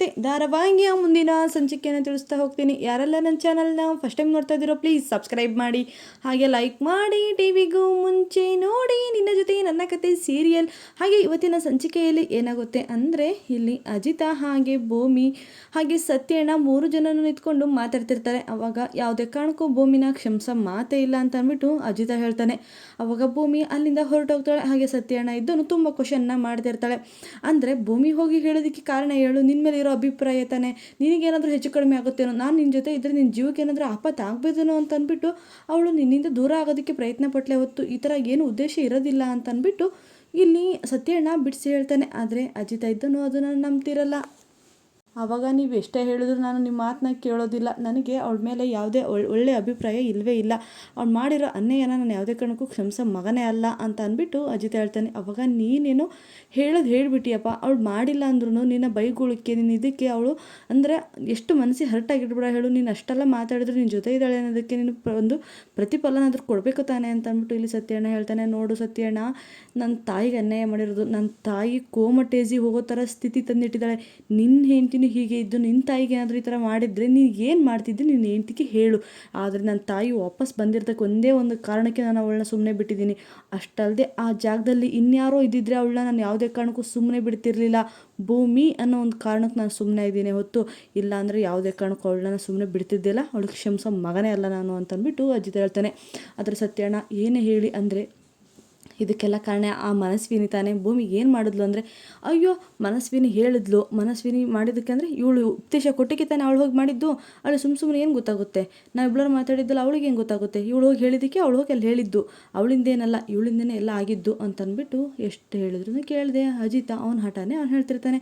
ಕತೆ ಧಾರಾವಾಹಿಯ ಮುಂದಿನ ಸಂಚಿಕೆಯನ್ನು ತಿಳಿಸ್ತಾ ಹೋಗ್ತೀನಿ. ಯಾರೆಲ್ಲ ನನ್ನ ಚಾನಲ್ನ ಫಸ್ಟ್ ಟೈಮ್ ನೋಡ್ತಾ ಇದ್ದೀರೋ ಪ್ಲೀಸ್ ಸಬ್ಸ್ಕ್ರೈಬ್ ಮಾಡಿ, ಹಾಗೆ ಲೈಕ್ ಮಾಡಿ. ಟಿವಿಗೂ ಮುಂಚೆ ನೋಡಿ ನಿನ್ನ ಜೊತೆ ನನ್ನ ಕತೆ ಸೀರಿಯಲ್. ಹಾಗೆ ಇವತ್ತಿನ ಸಂಚಿಕೆಯಲ್ಲಿ ಏನಾಗುತ್ತೆ ಅಂದರೆ, ಇಲ್ಲಿ ಅಜಿತಾ ಹಾಗೆ ಭೂಮಿ ಹಾಗೆ ಸತ್ಯಣ್ಣ 3 ಜನನು ನಿಂತ್ಕೊಂಡು ಮಾತಾಡ್ತಿರ್ತಾರೆ. ಅವಾಗ ಯಾವುದೇ ಕಾರಣಕ್ಕೂ ಭೂಮಿನ ಕ್ಷಮಿಸೋ ಮಾತೇ ಇಲ್ಲ ಅಂತ ಅಂದ್ಬಿಟ್ಟು ಅಜಿತಾ ಹೇಳ್ತಾನೆ. ಅವಾಗ ಭೂಮಿ ಅಲ್ಲಿಂದ ಹೊರಟೋಗ್ತಾಳೆ. ಹಾಗೆ ಸತ್ಯಣ್ಣ ಇದ್ದನು ತುಂಬ ಕ್ವಶನ್ನ ಮಾಡ್ತಿರ್ತಾಳೆ. ಅಂದರೆ ಭೂಮಿ ಹೋಗಿ ಹೇಳೋದಕ್ಕೆ ಕಾರಣ ಹೇಳು, ನಿನ್ನ ಮೇಲೆ ಇರೋ ಅಭಿಪ್ರಾಯ ತಾನೆ, ನಿನಗೇನಾದರೂ ಹೆಚ್ಚು ಕಡಿಮೆ ಆಗುತ್ತೇನೋ, ನಾನು ನಿನ್ನ ಜೊತೆ ಇದ್ದರೆ ನಿನ್ನ ಜೀವಕ್ಕೆ ಏನಾದರೂ ಆಪತ್ತು ಆಗ್ಬೋದೇನೋ ಅಂತ ಅಂದ್ಬಿಟ್ಟು ಅವಳು ನಿನ್ನಿಂದ ದೂರ ಆಗೋದಕ್ಕೆ ಪ್ರಯತ್ನ ಪಟ್ಟಲೆ ಹೊತ್ತು ಈ ಥರ ಏನು ಉದ್ದೇಶ ಇರೋದಿಲ್ಲ ಅಂತ ಅಂದ್ಬಿಟ್ಟು ಇಲ್ಲಿ ಸತ್ಯಣ್ಣ ಬಿಡಿಸಿ ಹೇಳ್ತಾನೆ. ಆದರೆ ಅಜಿತಾ ಇದ್ದನು ಅದನ್ನು ನಂಬ್ತಿರಲ್ಲ. ಆವಾಗ ನೀವು ಎಷ್ಟೇ ಹೇಳಿದ್ರು ನಾನು ನಿಮ್ಮ ಮಾತನ್ನ ಕೇಳೋದಿಲ್ಲ, ನನಗೆ ಅವಳ ಮೇಲೆ ಯಾವುದೇ ಒಳ್ಳೆಯ ಅಭಿಪ್ರಾಯ ಇಲ್ಲವೇ ಇಲ್ಲ, ಅವಳು ಮಾಡಿರೋ ಅನ್ಯಾಯನ ನಾನು ಯಾವುದೇ ಕಾರಣಕ್ಕೂ ಕ್ಷಮಿಸೋ ಮಗನೇ ಅಲ್ಲ ಅಂತ ಅಂದ್ಬಿಟ್ಟು ಅಜಿತ ಹೇಳ್ತಾನೆ. ಅವಾಗ ನೀನೇನು ಹೇಳಿಬಿಟ್ಟಿಯಪ್ಪ, ಅವಳು ಮಾಡಿಲ್ಲ ಅಂದ್ರೂ ನಿನ್ನ ಬೈಗುಳಕ್ಕೆ ನೀನು ಇದಕ್ಕೆ ಅವಳು ಅಂದರೆ ಎಷ್ಟು ಮನಸ್ಸಿಗೆ ಹರ್ಟಾಗಿಟ್ಬಿಡ ಹೇಳು, ನೀನು ಅಷ್ಟೆಲ್ಲ ಮಾತಾಡಿದ್ರು ನಿನ್ನ ಜೊತೆ ಇದ್ದಾಳೆ ಅನ್ನೋದಕ್ಕೆ ನೀನು ಒಂದು ಪ್ರತಿಫಲನಾದ್ರೂ ಕೊಡಬೇಕು ತಾನೆ ಅಂತ ಅಂದ್ಬಿಟ್ಟು ಇಲ್ಲಿ ಸತ್ಯಣ್ಣ ಹೇಳ್ತಾನೆ. ನೋಡು ಸತ್ಯಣ್ಣ, ನನ್ನ ತಾಯಿಗೆ ಅನ್ಯಾಯ ಮಾಡಿರೋದು, ನನ್ನ ತಾಯಿ ಕೋಮಟೇಜಿ ಹೋಗೋ ಥರ ಸ್ಥಿತಿ ತಂದಿಟ್ಟಿದ್ದಾಳೆ. ನಿನ್ನ ಹೆಂಡ್ತಿನೂ ಹೀಗೆ ಇದ್ದು ನಿನ್ನ ತಾಯಿಗೆ ಏನಾದರೂ ಈ ಥರ ಮಾಡಿದರೆ ನೀನು ಏನು ಮಾಡ್ತಿದ್ದೆ ನಿನ್ನ ಹೆಂಡ್ತಿಗೆ ಹೇಳು. ಆದರೆ ನನ್ನ ತಾಯಿ ವಾಪಸ್ ಬಂದಿರ್ತಕ್ಕೆ ಒಂದೇ ಒಂದು ಕಾರಣಕ್ಕೆ ನಾನು ಅವಳನ್ನ ಸುಮ್ಮನೆ ಬಿಟ್ಟಿದ್ದೀನಿ. ಅಷ್ಟಲ್ಲದೆ ಆ ಜಾಗದಲ್ಲಿ ಇನ್ಯಾರೋ ಇದ್ದಿದ್ರೆ ಅವಳನ್ನ ನಾನು ಯಾವುದೇ ಕಾರಣಕ್ಕೂ ಸುಮ್ಮನೆ ಬಿಡ್ತಿರ್ಲಿಲ್ಲ. ಭೂಮಿ ಅನ್ನೋ ಒಂದು ಕಾರಣಕ್ಕೆ ನಾನು ಸುಮ್ಮನೆ ಇದ್ದೀನಿ ಹೊತ್ತು, ಇಲ್ಲ ಅಂದರೆ ಯಾವುದೇ ಕಾರಣಕ್ಕೂ ಅವಳನ್ನ ಸುಮ್ಮನೆ ಬಿಡ್ತಿದ್ದಿಲ್ಲ, ಅವಳಿಗೆ ಕ್ಷಮಿಸೋ ಮಗನೇ ಅಲ್ಲ ನಾನು ಅಂತಂದ್ಬಿಟ್ಟು ಅಜಿತ್ ಹೇಳ್ತಾನೆ. ಆದರೆ ಸತ್ಯಣ್ಣ ಏನೇ ಹೇಳಿ ಅಂದರೆ ಇದಕ್ಕೆಲ್ಲ ಕಾರಣ ಆ ಮನಸ್ವಿನಿ ತಾನೇ. ಭೂಮಿ ಏನು ಮಾಡಿದ್ಲು ಅಂದರೆ, ಅಯ್ಯೋ ಮನಸ್ವಿನಿ ಹೇಳಿದ್ಲು, ಮನಸ್ವಿನಿ ಮಾಡಿದ್ದಕ್ಕೆ ಅಂದರೆ ಇವಳು ಉಪದೇಶ ಕೊಟ್ಟಿಗೆ ತಾನೆ ಅವಳು ಹೋಗಿ ಮಾಡಿದ್ದು, ಅವಳು ಸುಮ್ಮನೆ ಏನು ಗೊತ್ತಾಗುತ್ತೆ, ನಾವಿಬ್ಬರು ಮಾತಾಡಿದ್ದಲ್ಲ ಅವಳಿಗೆ ಏನು ಗೊತ್ತಾಗುತ್ತೆ, ಇವಳು ಹೋಗಿ ಹೇಳಿದ್ದಕ್ಕೆ ಅವಳು ಹೋಗಿ ಅಲ್ಲಿ ಹೇಳಿದ್ದು, ಅವಳಿಂದೇನಲ್ಲ ಇವಳಿಂದನೇ ಎಲ್ಲ ಆಗಿದ್ದು ಅಂತಂದ್ಬಿಟ್ಟು ಎಷ್ಟು ಹೇಳಿದ್ರು ಕೇಳಿದೆ ಅಜಿತ ಅವನ ಹಠನೇ ಅವ್ನು ಹೇಳ್ತಿರ್ತಾನೆ.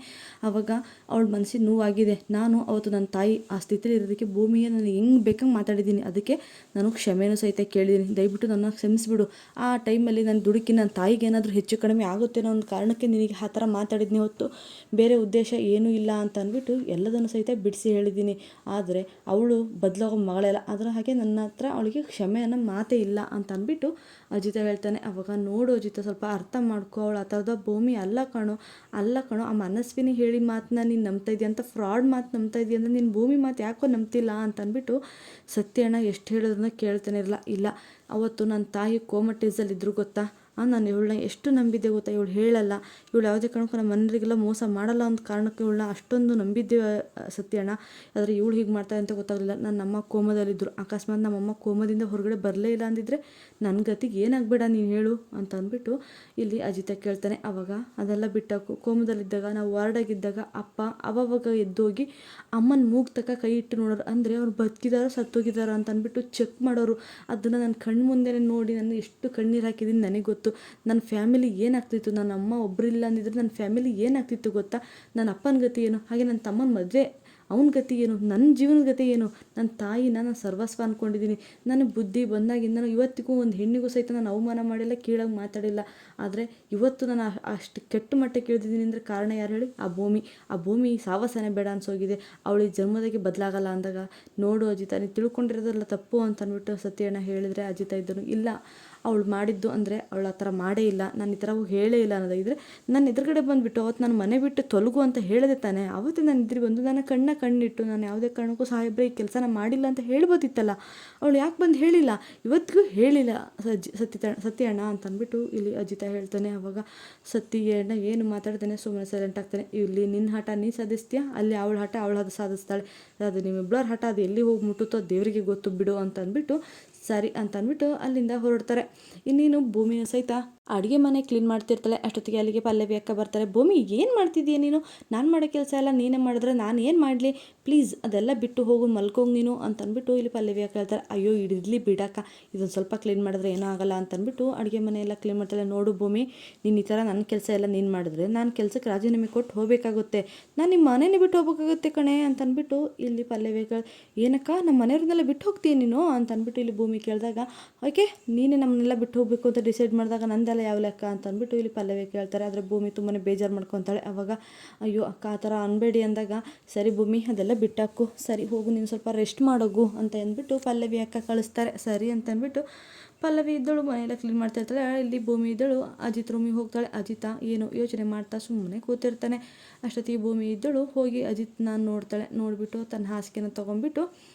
ಆವಾಗ ಅವಳ ಮನಸ್ಸಿಗೆ ನೋವಾಗಿದೆ, ನಾನು ಅವತ್ತು ನನ್ನ ತಾಯಿ ಆ ಸ್ಥಿತಿಲಿ ಇರೋದಕ್ಕೆ ಭೂಮಿಗೆ ನಾನು ಹೆಂಗೆ ಬೇಕಂಗೆ ಮಾತಾಡಿದ್ದೀನಿ, ಅದಕ್ಕೆ ನಾನು ಕ್ಷಮೆನೂ ಸಹಿತ ಕೇಳಿದ್ದೀನಿ, ದಯವಿಟ್ಟು ನನ್ನ ಕ್ಷಮಿಸ್ಬಿಡು, ಆ ಟೈಮಲ್ಲಿ ನಾನು ದುಡುಕಿ ನನ್ನ ತಾಯಿಗೆ ಏನಾದರೂ ಹೆಚ್ಚು ಕಡಿಮೆ ಆಗುತ್ತೇನೋ ಒಂದು ಕಾರಣಕ್ಕೆ ನಿನಗೆ ಆ ಥರ ಮಾತಾಡಿದ್ನಿ ಹೊತ್ತು ಬೇರೆ ಉದ್ದೇಶ ಏನೂ ಇಲ್ಲ ಅಂತ ಅಂದ್ಬಿಟ್ಟು ಎಲ್ಲದನ್ನು ಸಹಿತ ಬಿಡಿಸಿ ಹೇಳಿದ್ದೀನಿ. ಆದರೆ ಅವಳು ಬದಲಾಗೋ ಮಗಳೆಲ್ಲ, ಅದರ ಹಾಗೆ ನನ್ನ ಹತ್ರ ಅವಳಿಗೆ ಕ್ಷಮೆ ಅನ್ನೋ ಮಾತೇ ಇಲ್ಲ ಅಂತ ಅಂದ್ಬಿಟ್ಟು ಅಜಿತ ಹೇಳ್ತಾನೆ. ಅವಾಗ ನೋಡು ಅಜಿತ, ಸ್ವಲ್ಪ ಅರ್ಥ ಮಾಡ್ಕೊ, ಅವಳು ಆ ಥರದ ಭೂಮಿ ಅಲ್ಲ ಕಣೋ, ಆ ಮನಸ್ವಿನಿ ಹೇಳಿ ಮಾತನ್ನ ನೀನು ನಂಬ್ತಾ ಇದೆಯಾ ಅಂತ, ಫ್ರಾಡ್ ಮಾತು ನಂಬ್ತಾ ಇದೆಯಾ ಅಂದರೆ ನೀನು ಭೂಮಿ ಮಾತು ಯಾಕೋ ನಂಬ್ತಿಲ್ಲ ಅಂತ ಅಂದ್ಬಿಟ್ಟು ಸತ್ಯಣ್ಣ ಎಷ್ಟು ಹೇಳಿದ್ರೂ ಕೇಳ್ತಾನೆ ಇಲ್ಲ. ಅವತ್ತು ನನ್ನ ತಾಯಿ ಕೋಮಟೇಜಲ್ಲಿದ್ದರು ಗೊತ್ತಾ, ನಾನು ಇವಳನ್ನ ಎಷ್ಟು ನಂಬಿದ್ದೆ ಗೊತ್ತಾ, ಇವಳು ಹೇಳಲ್ಲ, ಇವಳು ಯಾವುದೇ ಕಾರಣಕ್ಕೂ ನಮ್ಮ ಮನೆಯವರಿಗೆಲ್ಲ ಮೋಸ ಮಾಡಲ್ಲ ಅಂತ ಕಾರಣಕ್ಕೆ ಇವಳನ್ನ ಅಷ್ಟೊಂದು ನಂಬಿದ್ದೇವೆ ಸತ್ಯಣ್ಣ. ಆದರೆ ಇವಳು ಹೀಗೆ ಮಾಡ್ತಾಳೆ ಅಂತ ಗೊತ್ತಾಗಲಿಲ್ಲ. ನಮ್ಮ ಕೋಮದಲ್ಲಿದ್ದರು, ಅಕಸ್ಮಾತ್ ನಮ್ಮಮ್ಮ ಕೋಮದಿಂದ ಹೊರಗಡೆ ಬರಲೇ ಇಲ್ಲ ಅಂದಿದ್ರೆ ನನ್ನ ಗತಿಗೆ ಏನಾಗಬೇಡ ನೀನು ಹೇಳು ಅಂತ ಅಂದ್ಬಿಟ್ಟು ಇಲ್ಲಿ ಅಜಿತ ಕೇಳ್ತಾನೆ. ಅವಾಗ ಅದೆಲ್ಲ ಬಿಟ್ಟಾಕು, ಕೋಮದಲ್ಲಿದ್ದಾಗ ನಾವು ವಾರ್ಡಾಗಿದ್ದಾಗ ಅಪ್ಪ ಅವಾಗ ಎದ್ದೋಗಿ ಅಮ್ಮನ ಮೂಗ್ ತಕ್ಕ ಕೈ ಇಟ್ಟು ನೋಡೋರು, ಅಂದರೆ ಅವ್ರು ಬದುಕಿದಾರೋ ಸತ್ತೋಗಿದಾರೋ ಅಂತ ಅಂದ್ಬಿಟ್ಟು ಚೆಕ್ ಮಾಡೋರು. ಅದನ್ನು ನನ್ನ ಕಣ್ಣು ಮುಂದೆ ನೋಡಿ ನಾನು ಎಷ್ಟು ಕಣ್ಣೀರು ಹಾಕಿದ್ದೀನಿ ನನಗೆ ಗೊತ್ತು. ನನ್ನ ಫ್ಯಾಮಿಲಿ ಏನಾಗ್ತಿತ್ತು, ನನ್ನ ಅಮ್ಮ ಒಬ್ಬರಿಲ್ಲ ಅಂದಿದ್ರೆ ನನ್ನ ಫ್ಯಾಮಿಲಿ ಏನಾಗ್ತಿತ್ತು ಗೊತ್ತಾ, ನನ್ನ ಅಪ್ಪನ ಗತಿ ಏನು, ಹಾಗೆ ನನ್ನ ತಮ್ಮನ ಮದುವೆ ಅವನ ಗತಿ ಏನು, ನನ್ನ ಜೀವನದ ಗತಿ ಏನು, ನನ್ನ ತಾಯಿನ ನಾನು ಸರ್ವಸ್ವ ಅಂದ್ಕೊಂಡಿದ್ದೀನಿ. ನನ್ನ ಬುದ್ಧಿ ಬಂದಾಗಿಂದ ಇವತ್ತಿಗೂ ಒಂದು ಹೆಣ್ಣಿಗೂ ಸಹಿತ ನಾನು ಅವಮಾನ ಮಾಡಿಲ್ಲ, ಕೀಳಾಗಿ ಮಾತಾಡಿಲ್ಲ. ಆದರೆ ಇವತ್ತು ನಾನು ಅಷ್ಟು ಕೆಟ್ಟ ಮಟ್ಟಕ್ಕೆ ಇಳಿದಿದ್ದೀನಿ ಅಂದರೆ ಕಾರಣ ಯಾರು ಹೇಳಿ, ಆ ಭೂಮಿ ಸಾವಸನೆ ಬೇಡ ಅನ್ಸೋಗಿದೆ. ಅವಳಿಗೆ ಜನ್ಮದಾಗೆ ಬದಲಾಗಲ್ಲ ಅಂದಾಗ, ನೋಡು ಅಜಿತ, ನೀನು ತಿಳ್ಕೊಂಡಿರೋದೆಲ್ಲ ತಪ್ಪು ಅಂತ ಅಂದ್ಬಿಟ್ಟು ಸತ್ಯಣ್ಣ ಹೇಳಿದರೆ ಅಜಿತ ಇದ್ದನು, ಇಲ್ಲ ಅವಳು ಮಾಡಿದ್ದು ಅಂದರೆ ಅವಳು ಆ ಥರ ಮಾಡೇ ಇಲ್ಲ, ನಾನು ಈ ಥರ ಹೇಳೇ ಇಲ್ಲ ಅನ್ನೋದಾಗಿದ್ದರೆ ನನ್ನ ಎದುರುಗಡೆ ಬಂದುಬಿಟ್ಟು ಅವತ್ತು ನಾನು ಮನೆ ಬಿಟ್ಟು ತೊಲಗು ಅಂತ ಹೇಳಿದೆ ತಾನೆ, ಅವತ್ತು ನಾನು ಇದ್ರಿಗೆ ಬಂದು ನನ್ನ ಕಣ್ಣಿಟ್ಟು ನಾನು ಯಾವುದೇ ಕಾರಣಕ್ಕೂ ಸಾಹೇಬ್ರೆ ಈ ಕೆಲಸನ ಮಾಡಿಲ್ಲ ಅಂತ ಹೇಳ್ಬೋದಿತ್ತಲ್ಲ, ಅವಳು ಯಾಕೆ ಬಂದು ಹೇಳಿಲ್ಲ, ಇವತ್ತಿಗೂ ಹೇಳಿಲ್ಲ ಸತ್ಯಣ್ಣ ಅಂತ ಅಂದ್ಬಿಟ್ಟು ಇಲ್ಲಿ ಅಜಿತ ಹೇಳ್ತಾನೆ. ಅವಾಗ ಸತ್ಯಣ್ಣ ಏನು ಮಾತಾಡ್ತಾನೆ, ಸುಮ್ಮನೆ ಸೈಲೆಂಟ್ ಆಗ್ತಾನೆ. ಇಲ್ಲಿ ನಿನ್ನ ಹಠ ನೀ ಸಾಧಿಸ್ತೀಯಾ, ಅಲ್ಲಿ ಅವಳ ಹಠ ಅವಳು ಸಾಧಿಸ್ತಾಳೆ, ಅದು ನಿಮ್ಮಿಬ್ಬರ ಹಠ ಅದು ಎಲ್ಲಿ ಹೋಗಿ ಮುಟ್ಟುತ್ತೋ ದೇವರಿಗೆ ಗೊತ್ತು ಬಿಡು ಅಂತ ಅಂದ್ಬಿಟ್ಟು ಸರಿ ಅಂತ ಅಂದ್ಬಿಟ್ಟು ಅಲ್ಲಿಂದ ಹೊರಡ್ತಾರೆ. ಇನ್ನೇನು ಭೂಮಿನ ಸಹಿತ ಅಡುಗೆ ಮನೆ ಕ್ಲೀನ್ ಮಾಡ್ತಿರ್ತಾಳೆ. ಅಷ್ಟೊತ್ತಿಗೆ ಅಲ್ಲಿಗೆ ಪಲ್ಲವಿ ಅಕ್ಕ ಬರ್ತಾರೆ. ಭೂಮಿ ಏನು ಮಾಡ್ತಿದ್ದೀಯ ನೀನು, ನಾನು ಮಾಡೋ ಕೆಲಸ ಎಲ್ಲ ನೀನೇ ಮಾಡಿದ್ರೆ ನಾನು ಏನು ಮಾಡಲಿ, ಪ್ಲೀಸ್ ಅದೆಲ್ಲ ಬಿಟ್ಟು ಹೋಗು ಮಲ್ಕೋಂಗೆ ನೀನು ಅಂತ ಅಂದ್ಬಿಟ್ಟು ಇಲ್ಲಿ ಪಲ್ಲವಿ ಅಕ್ಕ ಹೇಳ್ತಾರೆ. ಅಯ್ಯೋ ಇಡಲಿ ಬಿಡಕ್ಕ, ಇದೊಂದು ಸ್ವಲ್ಪ ಕ್ಲೀನ್ ಮಾಡಿದ್ರೆ ಏನೂ ಆಗಲ್ಲ ಅಂತ ಅಂದ್ಬಿಟ್ಟು ಅಡುಗೆ ಮನೆ ಎಲ್ಲ ಕ್ಲೀನ್ ಮಾಡ್ತಾಳೆ. ನೋಡು ಭೂಮಿ, ನೀನು ಈ ಥರ ನನ್ನ ಕೆಲಸ ಎಲ್ಲ ನೀನು ಮಾಡಿದ್ರೆ ನಾನು ಕೆಲಸಕ್ಕೆ ರಾಜೀನಾಮೆ ಕೊಟ್ಟು ಹೋಗಬೇಕಾಗುತ್ತೆ, ನಾನು ನಿಮ್ಮ ಮನೇನೇ ಬಿಟ್ಟು ಹೋಗ್ಬೇಕಾಗುತ್ತೆ ಕಣೆ ಅಂತ ಅಂದ್ಬಿಟ್ಟು ಇಲ್ಲಿ ಪಲ್ಲವಿ ಅಕ್ಕ, ಏನಕ್ಕ ನಮ್ಮ ಮನೆಯವ್ರನ್ನೆಲ್ಲ ಬಿಟ್ಟು ಹೋಗ್ತೀಯ ನೀನು ಅಂತ ಅಂದ್ಬಿಟ್ಟು ಇಲ್ಲಿ ಭೂಮಿ ಕೇಳಿದಾಗ, ಓಕೆ ನೀನೇ ನಮ್ಮನ್ನೆಲ್ಲ ಬಿಟ್ಟು ಹೋಗಬೇಕು ಅಂತ ಡಿಸೈಡ್ ಮಾಡಿದಾಗ ನಂದೆಲ್ಲ ಬಿಟ್ಟಲ್ಲ ಯಾವ ಲೆಕ್ಕ ಅಂತ ಅಂದ್ಬಿಟ್ಟು ಇಲ್ಲಿ ಪಲ್ಲವಿ ಕೇಳ್ತಾರೆ. ಆದರೆ ಭೂಮಿ ತುಂಬಾ ಬೇಜಾರು ಮಾಡ್ಕೊತಾಳೆ. ಅವಾಗ ಅಯ್ಯೋ ಅಕ್ಕ ಆ ಥರ ಅನ್ಬೇಡಿ ಅಂದಾಗ, ಸರಿ ಭೂಮಿ ಅದೆಲ್ಲ ಬಿಟ್ಟಾಕು, ಸರಿ ಹೋಗು ನೀನು ಸ್ವಲ್ಪ ರೆಸ್ಟ್ ಮಾಡೋಗು ಅಂತ ಅಂದ್ಬಿಟ್ಟು ಪಲ್ಲವಿ ಅಕ್ಕ ಕಳಿಸ್ತಾರೆ. ಸರಿ ಅಂತ ಅಂದ್ಬಿಟ್ಟು ಪಲ್ಲವಿ ಇದ್ದಳು ಮನೆಯೆಲ್ಲ ಕ್ಲೀನ್ ಮಾಡ್ತಾ ಇರ್ತಾಳೆ. ಇಲ್ಲಿ ಭೂಮಿ ಇದ್ದಳು ಅಜಿತ್ ರೂಮಿಗೆ ಹೋಗ್ತಾಳೆ. ಅಜಿತ ಏನು ಯೋಚನೆ ಮಾಡ್ತಾ ಸುಮ್ಮನೆ ಕೂತಿರ್ತಾನೆ. ಅಷ್ಟೊತ್ತಿಗೆ ಭೂಮಿ ಇದ್ದಳು ಹೋಗಿ ಅಜಿತ್ನ ನೋಡ್ತಾಳೆ. ನೋಡಿಬಿಟ್ಟು ತನ್ನ ಹಾಸಿಗೆನ ತೊಗೊಂಡ್ಬಿಟ್ಟು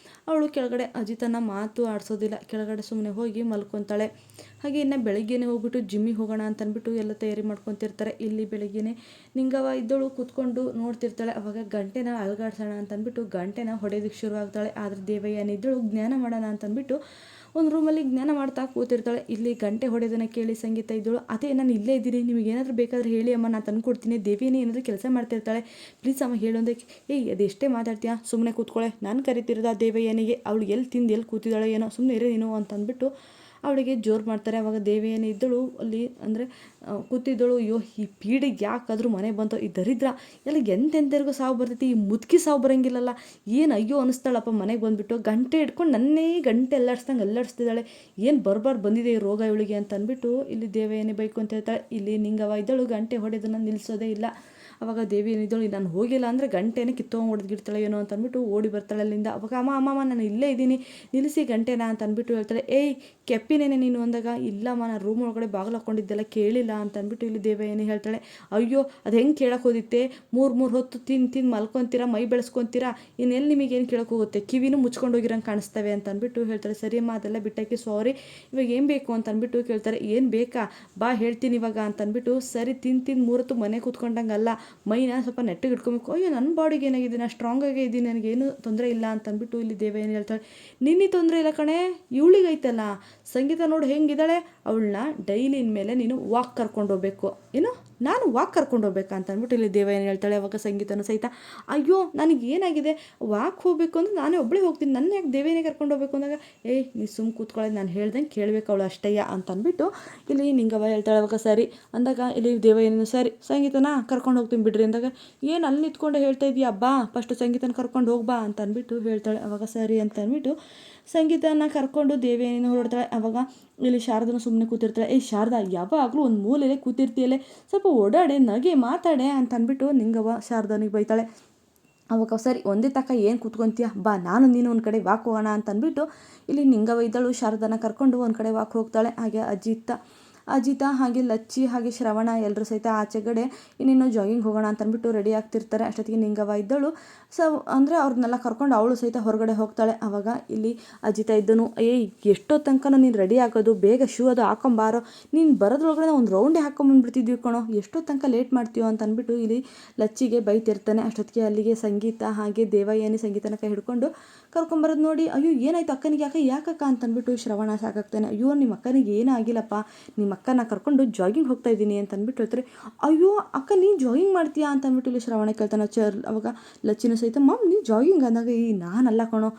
ಅವಳು ಕೆಳಗಡೆ ಅಜಿತನ ಮಾತು ಆಡಿಸೋದಿಲ್ಲ, ಕೆಳಗಡೆ ಸುಮ್ಮನೆ ಹೋಗಿ ಮಲ್ಕೊತಾಳೆ. ಹಾಗೆ ಇನ್ನು ಬೆಳಗ್ಗೆನೇ ಹೋಗ್ಬಿಟ್ಟು ಜಿಮ್ಮಿಗೆ ಹೋಗೋಣ ಅಂತ ಅಂದ್ಬಿಟ್ಟು ಎಲ್ಲ ತಯಾರಿ ಮಾಡ್ಕೊತಿರ್ತಾರೆ. ಇಲ್ಲಿ ಬೆಳಗ್ಗೆನೇ ನಿಂಗವ್ವ ಇದ್ದಳು ಕೂತ್ಕೊಂಡು ನೋಡ್ತಿರ್ತಾಳೆ. ಅವಾಗ ಗಂಟೆನ ಅಲ್ಗಾಡ್ಸೋಣ ಅಂತಂದ್ಬಿಟ್ಟು ಗಂಟೆನ ಹೊಡೆಯೋದಕ್ಕೆ ಶುರು ಆಗ್ತಾಳೆ. ಆದರೆ ದೇವಯ್ಯನಿದ್ದಳು ಜ್ಞಾನ ಮಾಡೋಣ ಅಂತಂದ್ಬಿಟ್ಟು ಒಂದು ರೂಮಲ್ಲಿ ಜ್ಞಾನ ಮಾಡ್ತಾ ಕೂತಿರ್ತಾಳೆ. ಇಲ್ಲಿ ಗಂಟೆ ಹೊಡೆಯೋದನ್ನು ಕೇಳಿ ಸಂಗೀತ ಇದ್ದಳು, ಅದೇ ನಾನು ಇಲ್ಲೇ ಇದ್ದೀನಿ, ನಿಮಗೆ ಏನಾದರೂ ಬೇಕಾದರೆ ಹೇಳಿ ಅಮ್ಮ, ನಾನು ತಂದುಕೊಡ್ತೀನಿ. ದೇವಿನೇ ಏನಾದರೂ ಕೆಲಸ ಮಾಡ್ತಿರ್ತಾಳೆ, ಪ್ಲೀಸ್ ಅಮ್ಮ ಹೇಳು ಅಂದಕ್ಕೆ, ಅದೆಷ್ಟೇ ಮಾತಾಡ್ತೀಯಾ, ಸುಮ್ಮನೆ ಕೂತ್ಕೊಳ್ಳೆ, ನಾನು ಕರಿತಿರೋದು ಆ ದೇವಯ್ಯನಿಗೆ, ಅವಳು ಎಲ್ಲಿ ತಿಂದು ಎಲ್ಲಿ ಕೂತಿದ್ದಾಳೆ ಏನೋ, ಸುಮ್ಮನೆ ಇರೇ ನೀನು ಅಂತಂದ್ಬಿಟ್ಟು ಅವಳಿಗೆ ಜೋರು ಮಾಡ್ತಾರೆ. ಅವಾಗ ದೇವಿಯನೇ ಇದ್ದಳು ಅಲ್ಲಿ ಅಂದರೆ ಕೂತಿದ್ದಳು. ಅಯ್ಯೋ ಈ ಪೀಡಿಗೆ ಯಾಕಾದರೂ ಮನೆ ಬಂತು, ಈ ದರಿದ್ರ ಎಲ್ಲ ಎಂತೆಂಥರಿಗೂ ಸಾವು ಬರ್ತೈತಿ, ಈ ಮುದುಕಿ ಸಾವು ಬರೋಂಗಿಲ್ಲಲ್ಲ, ಏನು ಅಯ್ಯೋ ಅನ್ನಿಸ್ತಾಳಪ್ಪ. ಮನೆಗೆ ಬಂದುಬಿಟ್ಟು ಗಂಟೆ ಇಟ್ಕೊಂಡು ನನ್ನೇ ಗಂಟೆ ಎಲ್ಲಾಡಿಸ್ತಿದ್ದಾಳೆ, ಏನು ಬರ್ಬಾರ್ದು ಬಂದಿದೆ ಈ ರೋಗ ಇವಳಿಗೆ ಅಂತ ಅಂದ್ಬಿಟ್ಟು ಇಲ್ಲಿ ದೇವಯ್ಯನೇ ಬೈಕು ಅಂತ ಹೇಳ್ತಾಳೆ. ಇಲ್ಲಿ ನಿಂಗವ್ವ ಇದ್ದಳು ಗಂಟೆ ಹೊಡೆಯೋದನ್ನು ನಿಲ್ಲಿಸೋದೇ ಇಲ್ಲ. ಅವಾಗ ದೇವಿ ಏನಿದ್ದಳು, ನಾನು ಹೋಗಿಲ್ಲ ಅಂದರೆ ಗಂಟೆನೇ ಕಿತ್ತೋಗಿ ಹೊಡೆದ್ಗಿಡ್ತಾಳೆ ಏನೋ ಅಂತ ಅಂದ್ಬಿಟ್ಟು ಓಡಿ ಬರ್ತಾಳೆ ಅಲ್ಲಿಂದ. ಅವಾಗ ಅಮ್ಮ ನಾನು ಇಲ್ಲೇ ಇದ್ದೀನಿ, ನಿಲ್ಲಿಸಿ ಗಂಟೆನ ಅಂತ ಅಂದ್ಬಿಟ್ಟು ಹೇಳ್ತಾಳೆ. ಕೆಪ್ಪಿನೇನೆ ನೀನು ಅಂದಾಗ, ಇಲ್ಲಮ್ಮ ನಾನು ರೂಮ್ ಒಳಗಡೆ ಬಾಗಿಲು ಹಾಕ್ಕೊಂಡಿದ್ದೆಲ್ಲ ಕೇಳಿಲ್ಲ ಅಂತ ಅಂದ್ಬಿಟ್ಟು ಇಲ್ಲಿ ದೇವಯ್ಯನೇ ಹೇಳ್ತಾಳೆ. ಅಯ್ಯೋ ಅದು ಹೆಂಗೆ ಕೇಳಕ್ಕೆ ಹೋದಿತ್ತೆ, ಮೂರು ಹೊತ್ತು ತಿಂದು ಮಲ್ಕೊತೀರಾ, ಮೈ ಬೆಳೆಸ್ಕೊತೀರಾ, ಇನ್ನೆಲ್ಲಿ ನಿಮಗೇನು ಕೇಳಕ್ಕೆ ಹೋಗುತ್ತೆ, ಕಿವಿನೂ ಮುಚ್ಕೊಂಡು ಹೋಗಿರಂಗೆ ಕಾಣಿಸ್ತವೆ ಅಂತ ಅಂದ್ಬಿಟ್ಟು ಹೇಳ್ತಾಳೆ. ಸರಿಯಮ್ಮ ಅದೆಲ್ಲ ಬಿಟ್ಟಾಕಿ, ಸಾರಿ ಇವಾಗ ಏನು ಬೇಕು ಅಂತ ಅಂದ್ಬಿಟ್ಟು ಕೇಳ್ತಾರೆ. ಏನು ಬೇಕಾ ಬಾ ಹೇಳ್ತೀನಿ ಇವಾಗ ಅಂತ ಅಂದ್ಬಿಟ್ಟು, ಸರಿ ತಿಂದು ಮೂರತ್ತು ಮನೆ ಕೂತ್ಕೊಂಡಂಗಲ್ಲ, ಮೈನ ಸ್ವಲ್ಪ ನೆಟ್ಟಿಗೆ ಇಟ್ಕೊಬೇಕು. ಅಯ್ಯೋ ನನ್ನ ಬಾಡಿಗೆ ಏನಾಗಿದೆ, ನಾನು ಸ್ಟ್ರಾಂಗಾಗೇ ಇದ್ದೀನಿ, ನನಗೇನು ತೊಂದರೆ ಇಲ್ಲ ಅಂತ ಅಂದ್ಬಿಟ್ಟು ಇಲ್ಲಿ ದೇವಯ್ಯನೇ ಹೇಳ್ತಾಳೆ. ನಿನ್ನೆ ತೊಂದರೆ ಇಲ್ಲ ಕಣೆ, ಇವಳಿಗೈತಲ್ಲ ಸಂಗೀತ ನೋಡು ಹೆಂಗಿದ್ದಾಳೆ, ಅವಳನ್ನ ಡೈಲಿ ಇನ್ಮೇಲೆ ನೀನು ವಾಕ್ ಕರ್ಕೊಂಡು ಹೋಗ್ಬೇಕು. ಏನು ನಾನು ವಾಕ್ ಕರ್ಕೊಂಡು ಹೋಗ್ಬೇಕಾ ಅಂತ ಅಂದ್ಬಿಟ್ಟು ಇಲ್ಲಿ ದೇವಯ್ಯನೇ ಹೇಳ್ತಾಳೆ. ಅವಾಗ ಸಂಗೀತನೂ ಸಹಿತ, ಅಯ್ಯೋ ನನಗೇನಾಗಿದೆ, ವಾಕ್ ಹೋಗಬೇಕು ಅಂದ್ರೆ ನಾನೇ ಒಬ್ಬಳೇ ಹೋಗ್ತೀನಿ, ನನ್ನ ಯಾಕೆ ದೇವಯ್ಯನೇ ಕರ್ಕೊಂಡು ಹೋಗ್ಬೇಕು ಅಂದಾಗ, ನೀ ಸುಮ್ಮ ಕೂತ್ಕೊಳ್ಳೋದು, ನಾನು ಹೇಳ್ದಂಗೆ ಕೇಳಬೇಕು ಅವಳು ಅಷ್ಟಯ್ಯ ಅಂತ ಅಂದ್ಬಿಟ್ಟು ಇಲ್ಲಿ ನಿಂಗವ್ವ ಹೇಳ್ತಾಳೆ. ಅವಾಗ ಸರಿ ಅಂದಾಗ ಇಲ್ಲಿ ದೇವಯ್ಯನೂ ಸರಿ ಸಂಗೀತನ ಕರ್ಕೊಂಡು ಹೋಗ್ತೀನಿ ಬಿಡ್ರಿ ಅಂದಾಗ, ಏನು ಅಲ್ಲಿ ನಿಂತ್ಕೊಂಡೆ ಹೇಳ್ತಾ ಇದೀಯ, ಬಾ ಫಸ್ಟು ಸಂಗೀತನ ಕರ್ಕೊಂಡು ಹೋಗ್ಬಾ ಅಂತ ಅಂದ್ಬಿಟ್ಟು ಹೇಳ್ತಾಳೆ. ಅವಾಗ ಸರಿ ಅಂತ ಅಂದ್ಬಿಟ್ಟು ಸಂಗೀತನ ಕರ್ಕೊಂಡು ದೇವಿಯನ್ನು ಹೊರಡ್ತಾಳೆ. ಅವಾಗ ಇಲ್ಲಿ ಶಾರದನು ಸುಮ್ಮನೆ ಕೂತಿರ್ತಾಳೆ. ಶಾರದಾ ಯಾವಾಗಲೂ ಒಂದು ಮೂಲೆಯಲ್ಲೇ ಕೂತಿರ್ತೀಯಲ್ಲೇ, ಸ್ವಲ್ಪ ಓಡಾಡೆ ನಗೆ ಮಾತಾಡೆ ಅಂತ ಅಂದ್ಬಿಟ್ಟು ನಿಂಗವ್ವ ಶಾರದನಿಗೆ ಬೈತಾಳೆ. ಅವಾಗ ಸರಿ ಒಂದೇ ತಕ್ಕ ಏನು ಕೂತ್ಕೊಂತೀಯ, ಬಾ ನಾನು ನೀನು ಒಂದು ಕಡೆ ವಾಕ್ ಹೋಗೋಣ ಅಂತ ಅಂದ್ಬಿಟ್ಟು ಇಲ್ಲಿ ನಿಂಗವ್ವ ಇದ್ದಳು ಶಾರದನ ಕರ್ಕೊಂಡು ಒಂದು ಕಡೆ ವಾಕ್ ಹೋಗ್ತಾಳೆ. ಹಾಗೆ ಅಜಿತ ಹಾಗೆ ಲಚ್ಚಿ ಹಾಗೆ ಶ್ರವಣ ಎಲ್ಲರೂ ಸಹಿತ ಆಚೆಗಡೆ ಇನ್ನೇನು ಜಾಗಿಂಗ್ ಹೋಗೋಣ ಅಂತ ಅಂದ್ಬಿಟ್ಟು ರೆಡಿ ಆಗ್ತಿರ್ತಾರೆ. ಅಷ್ಟೊತ್ತಿಗೆ ನಿಂಗವ್ವ ಇದ್ದಳು ಅಂದರೆ ಅವ್ರನ್ನೆಲ್ಲ ಕರ್ಕೊಂಡು ಅವಳು ಸಹಿತ ಹೊರಗಡೆ ಹೋಗ್ತಾಳೆ. ಆವಾಗ ಇಲ್ಲಿ ಅಜಿತ ಇದ್ದನು, ಎಷ್ಟೋ ತನಕನೂ ನೀನು ರೆಡಿ ಆಗೋದು, ಬೇಗ ಶೂ ಅದು ಹಾಕೊಂಬಾರೋ, ನೀನು ಬರೋದ್ರೊಳಗಡೆ ಒಂದು ರೌಂಡೇ ಹಾಕೊಂಬಂದ್ಬಿಡ್ತಿದ್ವಿ ಕಣೋ, ಎಷ್ಟೋ ತನಕ ಲೇಟ್ ಮಾಡ್ತೀವೋ ಅಂತ ಅಂದ್ಬಿಟ್ಟು ಇಲ್ಲಿ ಲಚ್ಚಿಗೆ ಬೈತಿರ್ತಾನೆ. ಅಷ್ಟೊತ್ತಿಗೆ ಅಲ್ಲಿಗೆ ಸಂಗೀತ ಹಾಗೆ ದೇವಯ್ಯನಿ ಸಂಗೀತನ ಕೈ ಹಿಡ್ಕೊಂಡು ಕರ್ಕೊಂಬರೋದು ನೋಡಿ, ಅಯ್ಯೋ ಏನಾಯ್ತು ಅಕ್ಕನಿಗೆ, ಯಾಕಕ್ಕ ಅಂತ ಅಂದ್ಬಿಟ್ಟು ಶ್ರವಣ ಸಾಕಾಗ್ತಾನೆ. ಅಯ್ಯೋ ನಿಮ್ಮ ಅಕ್ಕನಿಗೆ ಏನೂ ಆಗಿಲ್ಲಪ್ಪ, ನಿಮ್ಮ ಅಕ್ಕನ ಕರ್ಕೊಂಡು ಜಾಗಿಂಗ್ ಹೋಗ್ತಾ ಇದ್ದೀನಿ ಅಂತ ಅಂದ್ಬಿಟ್ಟು ಹೇಳ್ತಾರೆ. ಅಯ್ಯೋ ಅಕ್ಕ ನೀನು ಜಾಗಿಂಗ್ ಮಾಡ್ತೀಯಾ ಅಂತ ಅಂದ್ಬಿಟ್ಟು ಇಲ್ಲಿ ಶ್ರವಣ ಕೇಳ್ತಾನೆ. ಅವಾಗ ಲಚ್ಚಿನ ಸಹಿತ, ನೀನು ಜಾಗಿಂಗ್ ಅಂದಾಗ, ನಾನಲ್ಲ ಕಣೋ,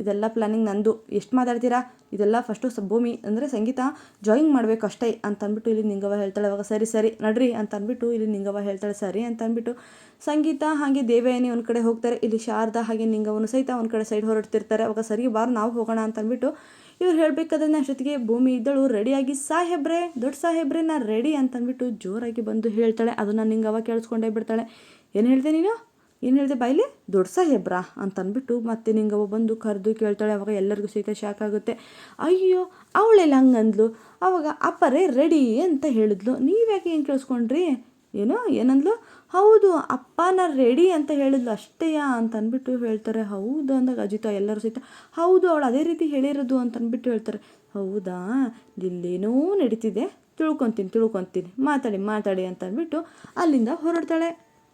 ಇದೆಲ್ಲ ಪ್ಲಾನಿಂಗ್ ನಂದು, ಎಷ್ಟು ಮಾತಾಡ್ತೀರಾ, ಇದೆಲ್ಲ ಫಸ್ಟು ಭೂಮಿ ಅಂದರೆ ಸಂಗೀತ ಜಾಗಿಂಗ್ ಮಾಡಬೇಕು ಅಷ್ಟೇ ಅಂತ ಅಂದ್ಬಿಟ್ಟು ಇಲ್ಲಿ ನಿಂಗವ್ವ ಹೇಳ್ತಾಳೆ. ಅವಾಗ ಸರಿ ನಡ್ರಿ ಅಂತ ಅಂದ್ಬಿಟ್ಟು ಇಲ್ಲಿ ನಿಂಗವ್ವ ಹೇಳ್ತಾಳೆ. ಸರಿ ಅಂತ ಅಂದ್ಬಿಟ್ಟು ಸಂಗೀತ ಹಾಗೆ ದೇವಯಾನಿ ಒಂದು ಕಡೆ ಹೋಗ್ತಾರೆ. ಇಲ್ಲಿ ಶಾರದಾ ಹಾಗೆ ನಿಂಗವ್ವನು ಸಹಿತ ಒಂದು ಕಡೆ ಸೈಡ್ ಹೊರಡ್ತಿರ್ತಾರೆ. ಅವಾಗ ಸರಿ ಬಾರ್ ನಾವು ಹೋಗೋಣ ಅಂತ ಅಂದ್ಬಿಟ್ಟು ಇವ್ರು ಹೇಳಬೇಕಾದ್ರೆ ಅಷ್ಟೊತ್ತಿಗೆ ಭೂಮಿ ಇದ್ದಳು ರೆಡಿಯಾಗಿ, ಸಾಹೇಬ್ರೆ ದೊಡ್ಡ ಸಾಹೇಬ್ರೆ ನಾನು ರೆಡಿ ಅಂತಂದ್ಬಿಟ್ಟು ಜೋರಾಗಿ ಬಂದು ಹೇಳ್ತಾಳೆ. ಅದನ್ನು ನಿಂಗವ್ವ ಕೇಳಿಸ್ಕೊಂಡೇ ಬಿಡ್ತಾಳೆ. ಏನು ಹೇಳ್ದೆ ನೀನು, ಏನು ಹೇಳಿದೆ ಬಾಯ್ಲಿ, ದೊಡ್ಡ ಸಾಹೇಬ್ರಾ ಅಂತ ಅಂದ್ಬಿಟ್ಟು ಮತ್ತೆ ನಿಂಗವ್ವ ಬಂದು ಕರೆದು ಕೇಳ್ತಾಳೆ. ಅವಾಗ ಎಲ್ಲರಿಗೂ ಸಹಿತ ಶಾಕ್ ಆಗುತ್ತೆ. ಅಯ್ಯೋ ಅವಳೆಲ್ಲ ಹಂಗಂದ್ಲು, ಅವಾಗ ಅಪ್ಪರೇ ರೆಡಿ ಅಂತ ಹೇಳಿದ್ಲು, ನೀವ್ಯಾಕೆ ಏನು ಕೇಳಿಸ್ಕೊಂಡ್ರಿ, ಏನಂದ್ಲು, ಹೌದು ಅಪ್ಪನ ರೆಡಿ ಅಂತ ಹೇಳಿದ್ಲು ಅಷ್ಟೇಯಾ ಅಂತ ಅಂದ್ಬಿಟ್ಟು ಹೇಳ್ತಾರೆ. ಹೌದು ಅಂದಾಗ ಅಜಿತ ಎಲ್ಲರೂ ಸಹಿತ, ಹೌದು ಅವಳು ಅದೇ ರೀತಿ ಹೇಳಿರೋದು ಅಂತ ಅಂದ್ಬಿಟ್ಟು ಹೇಳ್ತಾರೆ. ಹೌದಾ, ಇಲ್ಲೇನೋ ನಡೀತಿದೆ, ತಿಳ್ಕೊತೀನಿ, ಮಾತಾಡಿ ಅಂತ ಅಂದ್ಬಿಟ್ಟು ಅಲ್ಲಿಂದ ಹೊರಡ್ತಾಳೆ.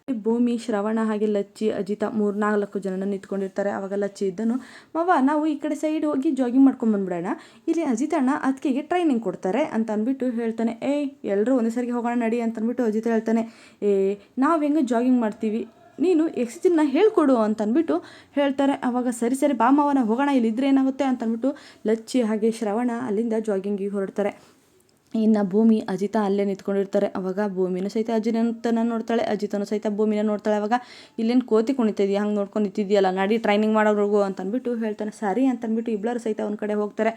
ಭೂಮಿ, ಶ್ರವಣ ಹಾಗೆ ಲಚ್ಚಿ, ಅಜಿತ 3-4 ಜನನ ನಿಂತ್ಕೊಂಡಿರ್ತಾರೆ. ಅವಾಗ ಲಚ್ಚಿ ಇದ್ದನು, ಮಾವ ನಾವು ಈ ಕಡೆ ಸೈಡ್ ಹೋಗಿ ಜಾಗಿಂಗ್ ಮಾಡ್ಕೊಂಡ್ಬಂದ್ಬಿಡೋಣ, ಇಲ್ಲಿ ಅಜಿತಣ್ಣ ಅದಕ್ಕೆಗೆ ಟ್ರೈನಿಂಗ್ ಕೊಡ್ತಾರೆ ಅಂತ ಅಂದ್ಬಿಟ್ಟು ಹೇಳ್ತಾನೆ. ಎಲ್ಲರೂ ಒಂದೇ ಸರಿಗೆ ಹೋಗೋಣ ನಡಿ ಅಂತ ಅಂದ್ಬಿಟ್ಟು ಅಜಿತ ಹೇಳ್ತಾನೆ. ನಾವು ಹೆಂಗೆ ಜಾಗಿಂಗ್ ಮಾಡ್ತೀವಿ, ನೀನು ಎಕ್ಸರ್ಸೈಸ್ನ ಹೇಳ್ಕೊಡು ಅಂತ ಅಂದ್ಬಿಟ್ಟು ಹೇಳ್ತಾರೆ. ಅವಾಗ ಸರಿ ಬಾ ಮಾವನ ಹೋಗೋಣ, ಇಲ್ಲಿದ್ರೆ ಏನಾಗುತ್ತೆ ಅಂತ ಅಂದ್ಬಿಟ್ಟು ಲಚ್ಚಿ ಹಾಗೆ ಶ್ರವಣ ಅಲ್ಲಿಂದ ಜಾಗಿಂಗಿಗೆ ಹೊರಡ್ತಾರೆ. ಇನ್ನು ಭೂಮಿ ಅಜಿತ ಅಲ್ಲೇ ನಿಂತ್ಕೊಂಡಿರ್ತಾರೆ. ಅವಾಗ ಭೂಮಿನೂ ಸಹಿತ ಅಜಿತನ ನೋಡ್ತಾಳೆ, ಅಜಿತನೂ ಸಹಿತ ಭೂಮಿನ ನೋಡ್ತಾಳೆ. ಅವಾಗ ಇಲ್ಲೇನು ಕೋತಿ ಕುಣಿತಿದ್ಯಾ, ಹಂಗೆ ನೋಡ್ಕೊಂಡು ನಿಂತಿದ್ಯಲ್ಲ, ನಡಿ ಟ್ರೈನಿಂಗ್ ಮಾಡೋರ್ಗು ಅಂತಂದ್ಬಿಟ್ಟು ಹೇಳ್ತಾನೆ. ಸರಿ ಅಂತಂದ್ಬಿಟ್ಟು ಇಬ್ಬರು ಸಹಿತ ಒಂದು ಕಡೆ ಹೋಗ್ತಾರೆ.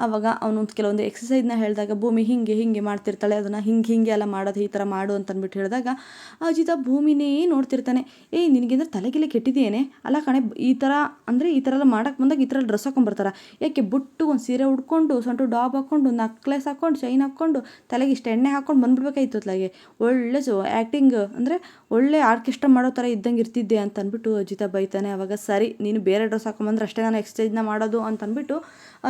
ಅವಾಗ ಅವನು ಕೆಲವೊಂದು ಎಕ್ಸಸೈಸ್ನ ಹೇಳಿದಾಗ ಭೂಮಿ ಹಿಂಗೆ ಮಾಡ್ತಿರ್ತಾಳೆ. ಅದನ್ನು ಹಿಂಗೆ ಎಲ್ಲ ಮಾಡೋದು, ಈ ಥರ ಮಾಡು ಅಂತಂದ್ಬಿಟ್ಟು ಹೇಳಿದಾಗ ಅಜಿತ ಭೂಮಿನೇ ನೋಡ್ತಿರ್ತಾನೆ. ನಿನಗೇಂದ್ರೆ ತಲೆಗಿಲೆ ಕೆಟ್ಟಿದೆಯೇನೆ, ಅಲ್ಲ ಕಣೆ, ಈ ಥರ ಎಲ್ಲ ಮಾಡೋಕ್ಕೆ ಬಂದಾಗ ಈ ಥರ ಡ್ರೆಸ್ ಹಾಕೊಂಡ್ಬರ್ತಾರ, ಯಾಕೆ ಬುಟ್ಟು ಒಂದು ಸೀರೆ ಉಡ್ಕೊಂಡು ಸೊಂಟು ಡಾಬ್ ಹಾಕ್ಕೊಂಡು ನಕ್ಲೆಸ್ ಹಾಕ್ಕೊಂಡು ಚೈನ್ ಹಾಕ್ಕೊಂಡು ತಲೆಗೆ ಇಷ್ಟು ಎಣ್ಣೆ ಹಾಕ್ಕೊಂಡು ಬಂದ್ಬಿಡ್ಬೇಕಾಯ್ತು ಅತ್ಲಾಗೆ, ಒಳ್ಳೆ ಆ್ಯಕ್ಟಿಂಗ್ ಅಂದರೆ ಒಳ್ಳೆ ಆರ್ಕೆಸ್ಟ್ರಾ ಮಾಡೋ ಥರ ಇದ್ದಂಗೆ ಇರ್ತಿದ್ದೆ ಅಂತ ಅಂದ್ಬಿಟ್ಟು ಅಜಿತ ಬೈತಾನೆ. ಅವಾಗ ಸರಿ, ನೀನು ಬೇರೆ ಡ್ರೆಸ್ ಹಾಕೊಂಬಂದ್ರೆ ಅಷ್ಟೇ ನಾನು ಎಕ್ಸಸೈಸ್ನ ಮಾಡೋದು ಅಂತಂದ್ಬಿಟ್ಟು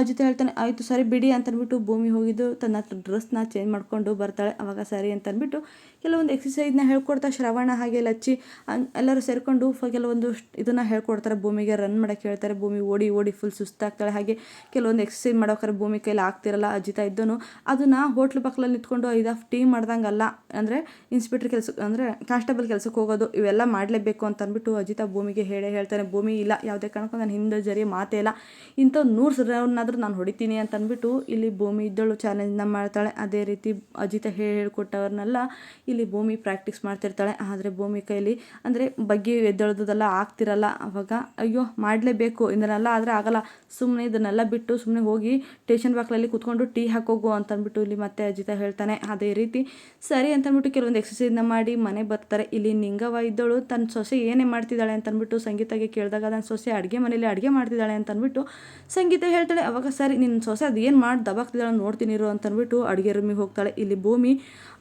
ಅಜಿತ ಹೇಳ್ತಾನೆ. ಆಯಿತು ಸರಿ ಬಿಡಿ ಅಂತಂದ್ಬಿಟ್ಟು ಭೂಮಿ ಹೋಗಿದ್ದು ತನ್ನ ಡ್ರೆಸ್ನ ಚೇಂಜ್ ಮಾಡ್ಕೊಂಡು ಬರ್ತಾಳೆ. ಅವಾಗ ಸರಿ ಅಂತಂದ್ಬಿಟ್ಟು ಕೆಲವೊಂದು ಎಕ್ಸಸೈಸ್ನ ಹೇಳ್ಕೊಡ್ತಾ ಶ್ರವಣ ಹಾಗೆ ಲಚ್ಚಿ ಎಲ್ಲರೂ ಸೇರಿಕೊಂಡು ಕೆಲವೊಂದು ಇದನ್ನು ಹೇಳ್ಕೊಡ್ತಾರೆ. ಭೂಮಿಗೆ ರನ್ ಮಾಡೋಕ್ಕೆ ಹೇಳ್ತಾರೆ. ಭೂಮಿ ಓಡಿ ಫುಲ್ ಸುಸ್ತಾಗ್ತಾಳೆ. ಹಾಗೆ ಕೆಲವೊಂದು ಎಕ್ಸಸೈಸ್ ಮಾಡೋಕ್ಕಾರೆ ಭೂಮಿ ಕೈಲಿ ಆಗ್ತಿರಲ್ಲ. ಅಜಿತ ಇದ್ದನು ಅದನ್ನು ಹೋಟ್ಲು ಪಕ್ಕದಲ್ಲಿ ನಿಂತ್ಕೊಂಡು 5 ಟೀ ಮಾಡ್ದಂಗಲ್ಲ, ಅಂದರೆ ಇನ್ಸ್ಪೆಕ್ಟರ್ ಕೆಲಸಕ್ಕೆ ಅಂದರೆ ಕಾನ್ಸ್ಟೇಬಲ್ ಕೆಲಸಕ್ಕೆ ಹೋಗೋದು ಇವೆಲ್ಲ ಮಾಡಲೇಬೇಕು ಅಂತ ಅಂದ್ಬಿಟ್ಟು ಅಜಿತ ಭೂಮಿಗೆ ಹೇಳ್ತಾನೆ. ಭೂಮಿ ಇಲ್ಲ, ಯಾವುದೇ ಕಾರಣಕ್ಕೂ ನಾನು ಹಿಂದೆ ಜರಿ ಮಾತೇ ಇಲ್ಲ, ಇಂಥ 100 ರನ್ನಾದರೂ ನಾನು ಹೊಡಿತೀನಿ ಅಂತ ಅಂದ್ಬಿಟ್ಟು ಇಲ್ಲಿ ಭೂಮಿ ಇದ್ದಳು ಚಾಲೆಂಜ್ನ ಮಾಡ್ತಾಳೆ. ಅದೇ ರೀತಿ ಅಜಿತ ಹೇಳ್ಕೊಟ್ಟವ್ರನ್ನೆಲ್ಲ ಇಲ್ಲಿ ಭೂಮಿ ಪ್ರಾಕ್ಟೀಸ್ ಮಾಡ್ತಿರ್ತಾಳೆ. ಆದರೆ ಭೂಮಿ ಕೈಲಿ ಅಂದರೆ ಬಗ್ಗೆ ಎದ್ದೇಳೋದೆಲ್ಲ ಆಗ್ತಿರಲ್ಲ. ಅವಾಗ ಅಯ್ಯೋ ಮಾಡಲೇಬೇಕು, ಇದನ್ನೆಲ್ಲ ಆದರೆ ಆಗಲ್ಲ, ಸುಮ್ಮನೆ ಇದನ್ನೆಲ್ಲ ಬಿಟ್ಟು ಸುಮ್ಮನೆ ಹೋಗಿ ಸ್ಟೇಷನ್ ಬಾಕ್ಲಲ್ಲಿ ಕೂತ್ಕೊಂಡು ಟೀ ಹಾಕೋಗು ಅಂತಂದ್ಬಿಟ್ಟು ಇಲ್ಲಿ ಮತ್ತೆ ಅಜಿತ ಹೇಳ್ತಾನೆ. ಅದೇ ರೀತಿ ಸರಿ ಅಂತಂದ್ಬಿಟ್ಟು ಕೆಲವೊಂದು ಎಕ್ಸಸೈಸ್ನ ಮಾಡಿ ಮನೆ ಬರ್ತಾರೆ. ಇಲ್ಲಿ ನಿಂಗವ್ವ ಇದ್ದಳು ತನ್ನ ಸೊಸೆ ಏನೇ ಮಾಡ್ತಿದ್ದಾಳೆ ಅಂತಂದ್ಬಿಟ್ಟು ಸಂಗೀತಗೆ ಕೇಳಿದಾಗ ನನ್ನ ಸೊಸೆ ಅಡುಗೆ ಮನೇಲಿ ಅಡುಗೆ ಮಾಡ್ತಿದ್ದಾಳೆ ಅಂತಂದ್ಬಿಟ್ಟು ಸಂಗೀತ ಹೇಳ್ತಾಳೆ. ಅವಾಗ ಸರಿ, ನಿನ್ನ ಸೊಸೆ ಅದು ಏನು ಮಾಡಿ ದಬಾಕ್ತಿದ್ದಾಳೆ ನೋಡ್ತೀನಿ ಇರು ಅಂತಂದ್ಬಿಟ್ಟು ಅಡುಗೆ ರೂಮಿಗೆ ಹೋಗ್ತಾಳೆ. ಇಲ್ಲಿ ಭೂಮಿ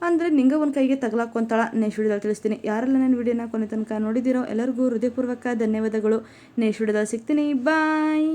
ಅಂದರೆ ನಿಂಗವ್ವನ ಕೈಗೆ ತಗಲಾಕೊಂತಾಳ. ನೆಕ್ಸ್ಟ್ ವಿಡಿಯೋದಲ್ಲಿ ತಿಳಿಸ್ತೀನಿ. ಯಾರೆಲ್ಲ ನನ್ನ ವಿಡಿಯೋನ ಕೊನೆ ತನಕ ನೋಡಿದಿರೋ ಎಲ್ಲರಿಗೂ ಹೃದಯಪೂರ್ವಕ ಧನ್ಯವಾದಗಳು. ನೆಕ್ಸ್ಟ್ ವಿಡಿಯೋದಲ್ಲಿ ಸಿಗ್ತೀನಿ. ಬಾಯ್.